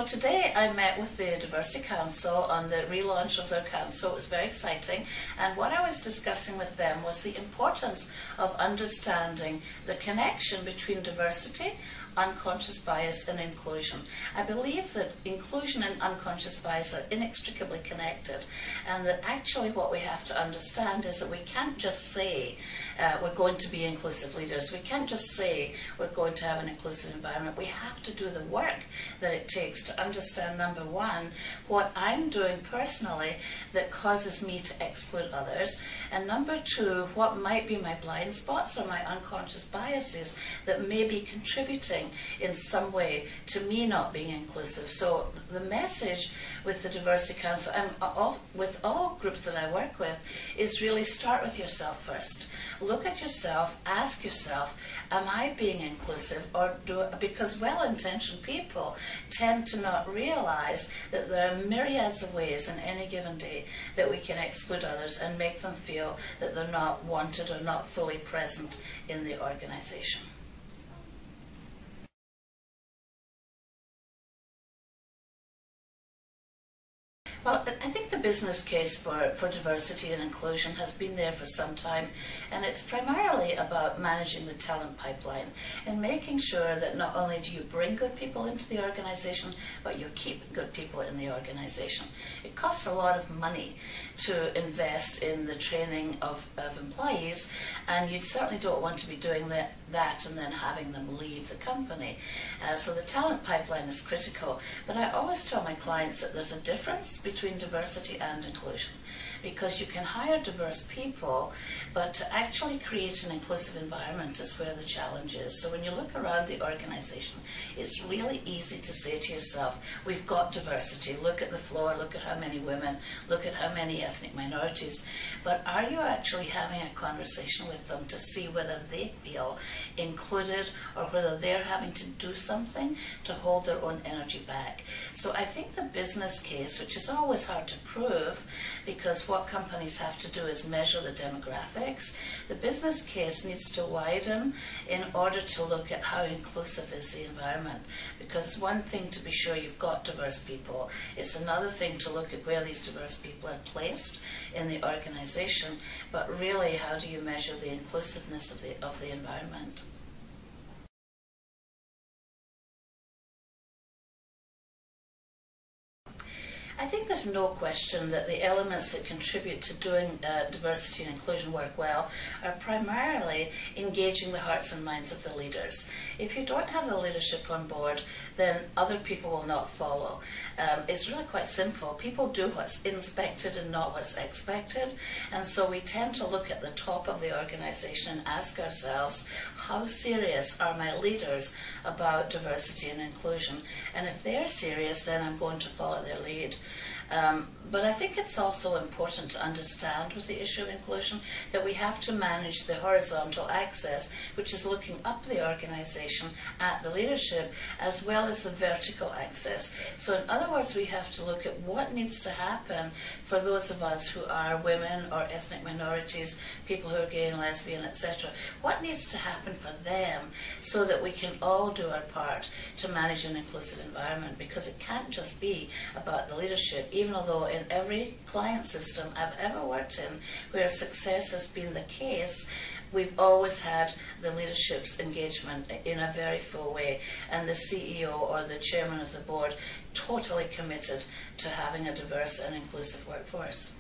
today I met with the Diversity Council on the relaunch of their council. It was very exciting, and what I was discussing with them was the importance of understanding the connection between diversity, unconscious bias and inclusion. I believe that inclusion and unconscious bias are inextricably connected, and that actually what we have to understand is that we can't just say we're going to be inclusive leaders. We can't just say we're going to have an inclusive environment. We have to do the work that it takes to understand, number one, what I'm doing personally that causes me to exclude others, and number two, what might be my blind spots or my unconscious biases that may be contributing in some way to me not being inclusive. So the message with the Diversity Council and with all groups that I work with is really start with yourself first. Look at yourself, ask yourself, am I being inclusive, or because well-intentioned people tend to not realize that there are myriads of ways in any given day that we can exclude others and make them feel that they're not wanted or not fully present in the organization. Well, I think the business case for diversity and inclusion has been there for some time, and it's primarily about managing the talent pipeline and making sure that not only do you bring good people into the organization, but you keep good people in the organization. It costs a lot of money to invest in the training of employees, and you certainly don't want to be doing that and then having them leave the company. So the talent pipeline is critical, but I always tell my clients that there's a difference between diversity and inclusion, because you can hire diverse people, but to actually create an inclusive environment is where the challenge is. So when you look around the organization, it's really easy to say to yourself, we've got diversity, look at the floor, look at how many women, look at how many ethnic minorities, but are you actually having a conversation with them to see whether they feel included or whether they're having to do something to hold their own energy back? So I think the business case, which is always hard to prove because what companies have to do is measure the demographics, the business case needs to widen in order to look at how inclusive is the environment. Because it's one thing to be sure you've got diverse people, it's another thing to look at where these diverse people are placed in the organization, but really how do you measure the inclusiveness of the environment? I think there's no question that the elements that contribute to doing diversity and inclusion work well are primarily engaging the hearts and minds of the leaders. If you don't have the leadership on board, then other people will not follow. It's really quite simple. People do what's inspected and not what's expected, and so we tend to look at the top of the organization and ask ourselves, how serious are my leaders about diversity and inclusion? And if they're serious, then I'm going to follow their lead. But I think it's also important to understand with the issue of inclusion that we have to manage the horizontal axis, which is looking up the organization at the leadership, as well as the vertical axis. So in other words, we have to look at what needs to happen for those of us who are women or ethnic minorities, people who are gay and lesbian, etc. What needs to happen for them so that we can all do our part to manage an inclusive environment, because it can't just be about the leadership, even although in every client system I've ever worked in where success has been the case, we've always had the leadership's engagement in a very full way, and the CEO or the chairman of the board totally committed to having a diverse and inclusive workforce.